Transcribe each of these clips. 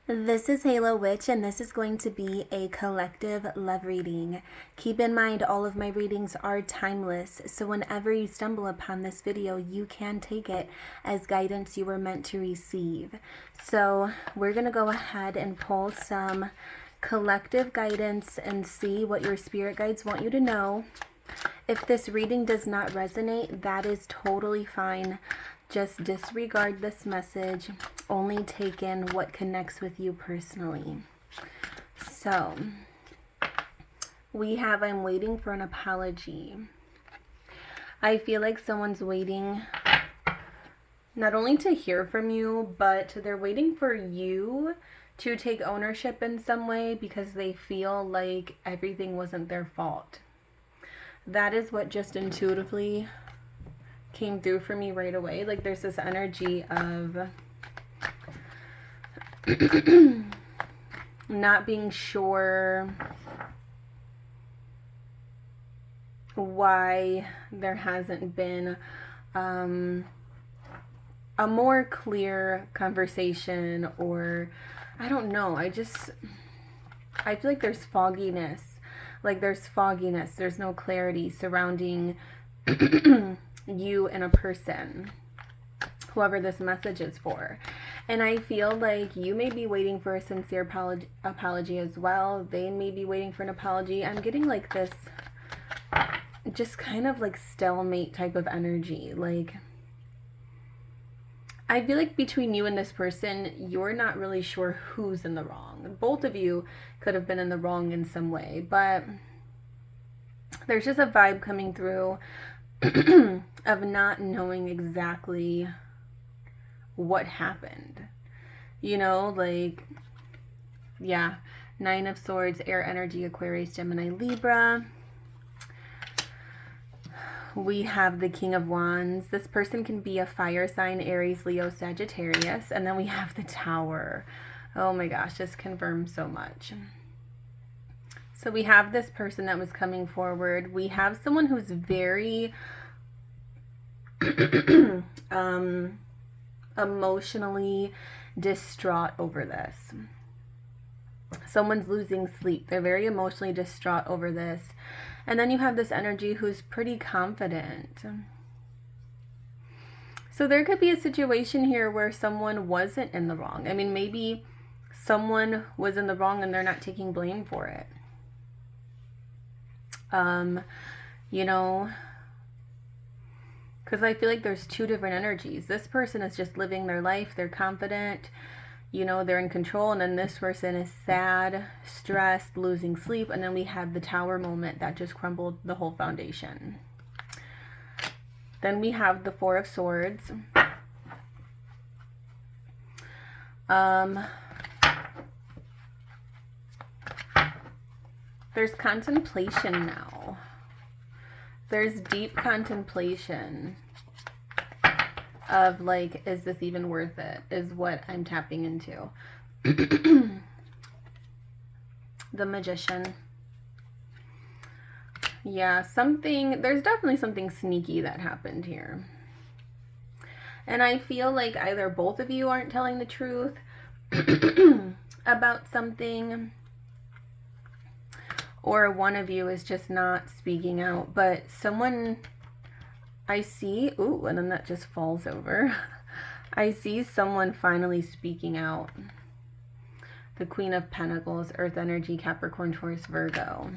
This is Halo Witch, and this is going to be a collective love reading. Keep in mind, all of my readings are timeless, so whenever you stumble upon this video, you can take it as guidance you were meant to receive. So we're going to go ahead and pull some collective guidance and see what your spirit guides want you to know. If this reading does not resonate, that is totally fine. Just disregard this message. Only take in what connects with you personally. So, we have I'm waiting for an apology. I feel like someone's waiting not only to hear from you, but they're waiting for you to take ownership in some way because they feel like everything wasn't their fault. That is what just intuitively came through for me right away. Like there's this energy of not being sure why there hasn't been a more clear conversation, or I don't know. I feel like there's fogginess. There's no clarity surrounding you and a person, whoever this message is for. And I feel like you may be waiting for a sincere apology as well. They may be waiting for an apology. I'm getting like this just kind of like stalemate type of energy. Like I feel like between you and this person, you're not really sure who's in the wrong. Both of you could have been in the wrong in some way, but there's just a vibe coming through of not knowing exactly what happened. You know, like, yeah, 9 of Swords, air energy, Aquarius, Gemini, Libra. We have the King of Wands. This person can be a fire sign, Aries, Leo, Sagittarius. And then we have the Tower. Oh my gosh, this confirms so much. So we have this person that was coming forward. We have someone who's very emotionally distraught over this. Someone's losing sleep. They're very emotionally distraught over this. And then you have this energy who's pretty confident. So there could be a situation here where someone wasn't in the wrong. I mean, maybe someone was in the wrong and they're not taking blame for it. You know, because I feel like there's two different energies. This person is just living their life. They're confident. You know, they're in control. And then this person is sad, stressed, losing sleep. And then we have the Tower moment that just crumbled the whole foundation. Then we have the Four of Swords. There's contemplation now. There's deep contemplation of like, is this even worth it? Is what I'm tapping into. The Magician. Yeah, there's definitely something sneaky that happened here. And I feel like either both of you aren't telling the truth about something, or one of you is just not speaking out. But someone, I see, ooh, and then that just falls over. I see someone finally speaking out. The Queen of Pentacles, Earth energy, Capricorn, Taurus, Virgo.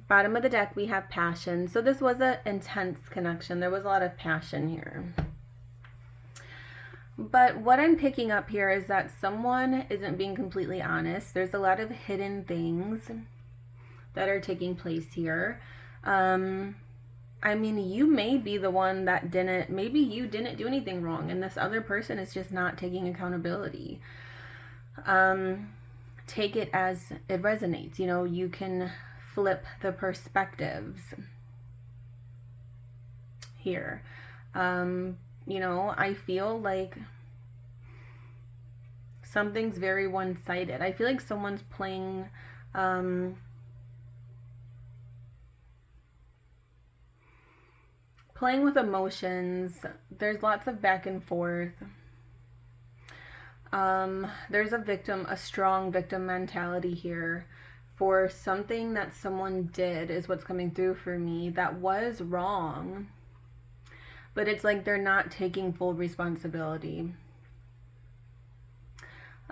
Bottom of the deck, we have passion. So this was an intense connection. There was a lot of passion here. But what I'm picking up here is that someone isn't being completely honest. There's a lot of hidden things that are taking place here. I mean, you may be the one that maybe you didn't do anything wrong, and this other person is just not taking accountability. Take it as it resonates. You know, you can flip the perspectives here. You know, I feel like something's very one-sided. I feel like someone's playing with emotions. There's lots of back and forth. There's a strong victim mentality here for something that someone did, is what's coming through for me, that was wrong. But it's like they're not taking full responsibility.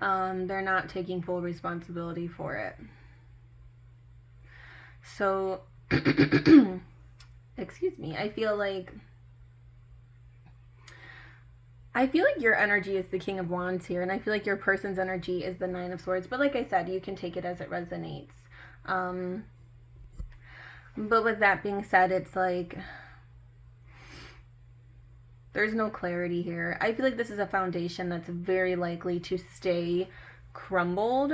They're not taking full responsibility for it. So, excuse me, I feel like your energy is the King of Wands here, and I feel like your person's energy is the Nine of Swords. But like I said, you can take it as it resonates. But with that being said, it's like there's no clarity here. I feel like this is a foundation that's very likely to stay crumbled.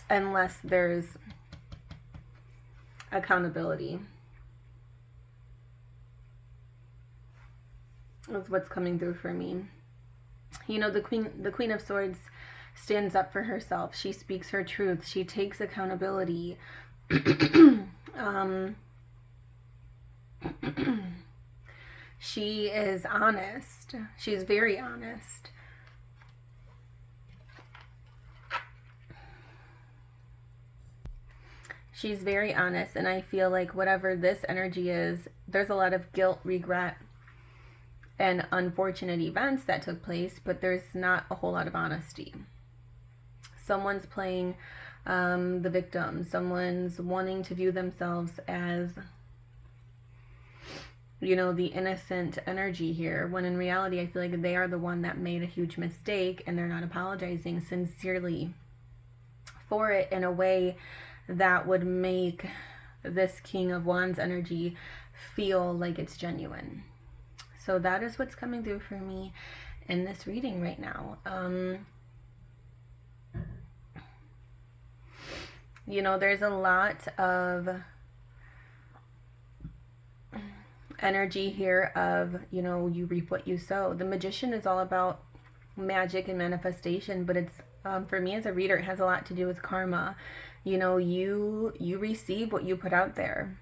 Unless there's accountability. That's what's coming through for me. You know, the Queen of Swords stands up for herself. She speaks her truth. She takes accountability. She is honest. She's very honest. She's very honest, and I feel like whatever this energy is, there's a lot of guilt, regret, and unfortunate events that took place, but there's not a whole lot of honesty. Someone's playing the victim. Someone's wanting to view themselves as, you know, the innocent energy here, when in reality I feel like they are the one that made a huge mistake, and they're not apologizing sincerely for it in a way that would make this King of Wands energy feel like it's genuine. So that is what's coming through for me in this reading right now. You know, there's a lot of energy here of, you know, you reap what you sow. The Magician is all about magic and manifestation, but it's for me as a reader, it has a lot to do with karma. You know, you receive what you put out there.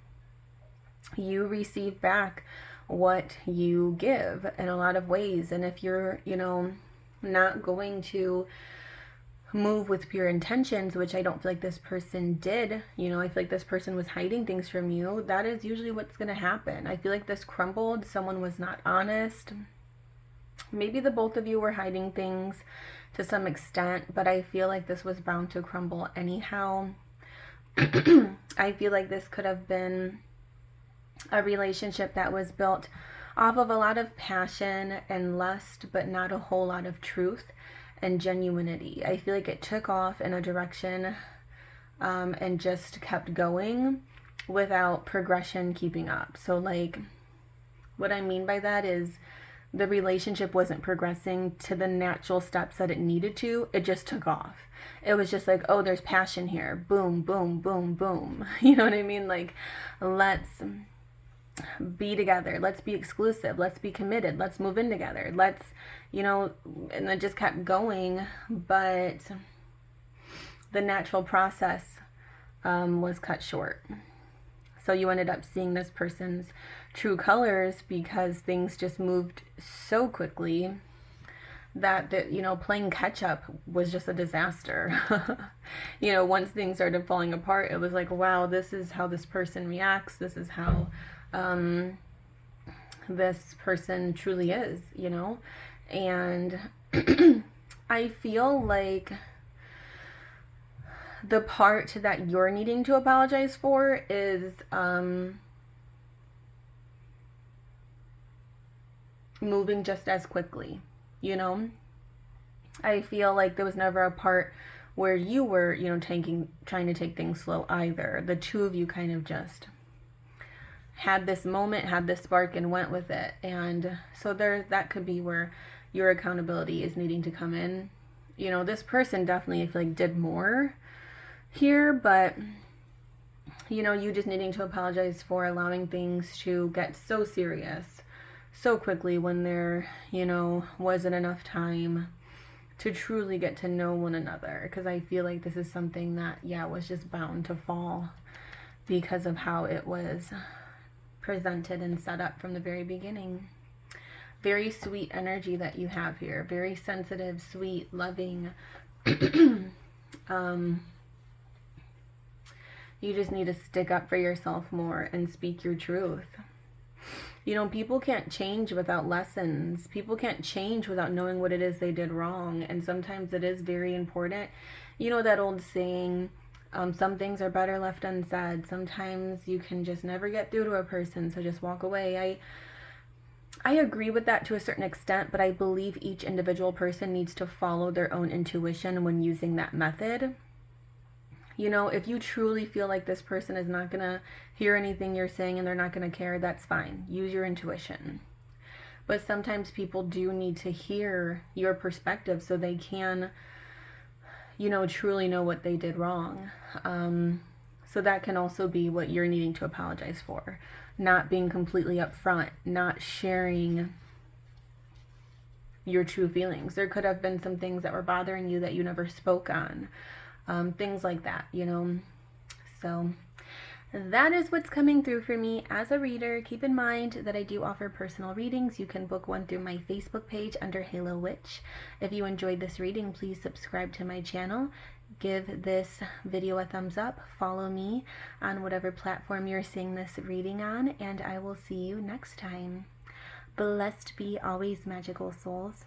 You receive back what you give in a lot of ways. And if you're, you know, not going to move with pure intentions, which I don't feel like this person did, you know, I feel like this person was hiding things from you, that is usually what's going to happen. I feel like this crumbled. Someone was not honest. Maybe the both of you were hiding things to some extent, but I feel like this was bound to crumble anyhow. I feel like this could have been a relationship that was built off of a lot of passion and lust, but not a whole lot of truth and genuinity. I feel like it took off in a direction and just kept going without progression keeping up. So like, what I mean by that is the relationship wasn't progressing to the natural steps that it needed to. It just took off. It was just like, oh, there's passion here. Boom, boom, boom, boom. You know what I mean? Like, let's be together. Let's be exclusive. Let's be committed. Let's move in together. Let's, you know, and it just kept going. But the natural process was cut short. So you ended up seeing this person's true colors because things just moved so quickly that you know, playing catch up was just a disaster. You know, once things started falling apart, it was like, wow, this is how this person reacts. This is how this person truly is, you know? And I feel like the part that you're needing to apologize for is moving just as quickly, you know? I feel like there was never a part where you were, you know, trying to take things slow either. The two of you kind of just had this moment, had this spark, and went with it. And so that could be where your accountability is needing to come in. You know, this person definitely, I feel like, did more here, but you know, you just needing to apologize for allowing things to get so serious so quickly when there, you know, wasn't enough time to truly get to know one another. Because I feel like this is something that, yeah, was just bound to fall because of how it was presented and set up from the very beginning. Very sweet energy that you have here. Very sensitive, sweet, loving. You just need to stick up for yourself more and speak your truth. You know, people can't change without lessons. People can't change without knowing what it is they did wrong. And sometimes it is very important. You know that old saying, some things are better left unsaid. Sometimes you can just never get through to a person, so just walk away. I agree with that to a certain extent, but I believe each individual person needs to follow their own intuition when using that method. You know, if you truly feel like this person is not going to hear anything you're saying and they're not going to care, that's fine. Use your intuition. But sometimes people do need to hear your perspective so they can, you know, truly know what they did wrong. So that can also be what you're needing to apologize for. Not being completely upfront, not sharing your true feelings. There could have been some things that were bothering you that you never spoke on. Things like that, you know. So that is what's coming through for me as a reader. Keep in mind that I do offer personal readings. You can book one through my Facebook page under Halo Witch. If you enjoyed this reading, please subscribe to my channel. Give this video a thumbs up. Follow me on whatever platform you're seeing this reading on, and I will see you next time. Blessed be always, magical souls.